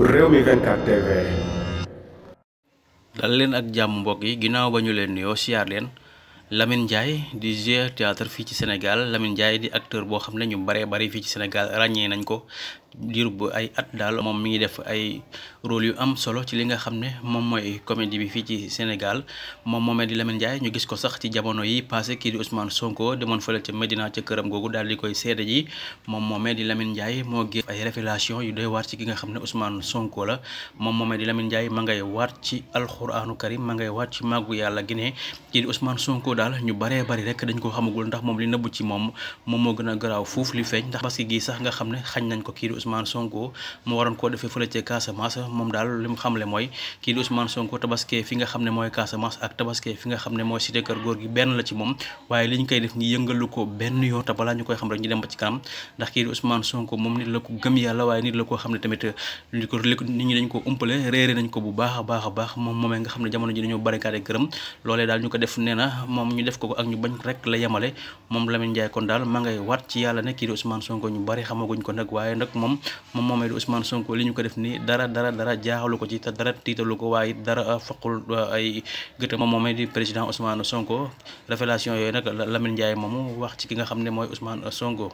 Rewmi 24 TV. dal leen ak jàmm mbokk yi ginnaaw ba ñu leen nuyoo siyaar leen Lamine Ndiaye di joueur théâtre fii ci Sénégal Lamine Ndiaye di acteur boo xam ne ñu baree bari fii ci Sénégal ràññee nañ ko diir bu ay at daal moom mi ngi def ay rôle yu am solo ci li nga xam ne moom mooy comédie bi fii ci Sénégal moom moomee di Lamine Ndiaye ñu gis ko sax ci jamono yi passé kii di Ousmane Sonko demoon fële ca Medina ca këram googu daal di koy seede ji moom moomee di Lamine Ndiaye moo gis ay révélation yu doy waar ci ki nga xam ne Ousmane Sonko la moom moomee di Lamine Ndiaye ma ngay waat ci alxuraanu karim ma ngay waat ci màggu yàlla gi ne kii di Ousmane Sonko daal ñu baree bari rek dañ ko xamagul ndax moom li nëbb ci moom moo gën a garaaw fuuf li feeñ ndax parce que gii sax nga xam ne xañ nañ ko kii di Ousmane Sonko mu waroon koo defee fële ca Casamance moom daal li mu xamle mooy kii di Ousmane Sonko tabaskee fi nga xam ne mooy Casamance ak tabaskee fi nga xam ne mooy cité kër góor gi benn la ci moom waaye li ñu koy def ni yëngalu ko benn yoon te balaa ñu koy xam rek ñu dem ba ci kanam ndax kii di Ousmane Sonko moom nit la ko gëm yàlla waaye nit la koo xam ne tamit nit ñi dañ ko umpale réere nañ ko bu baax a baax moom moomee nga xam ne jamono ji dañoo barricade këram loolee daal ñu ko def nee na moom ñu def ko ak ñu bañ rek la yemale moom Lamine Ndiaye kon daal ma ngay waat ci yàlla ne kii di Ousmane Sonko ñu bari xamaguñ ko nag waaye nag moom moomee di Ousmane Sonko li ñu ko def nii dara jaaxalu ko ci te dara tiitalu ko waaye dara faqul ay gëtë moom moomee di président Ousmane Sonko révélation yooyu nag Lamine Ndiaye moomu wax ci ki nga xam ne mooy Ousmane Sonko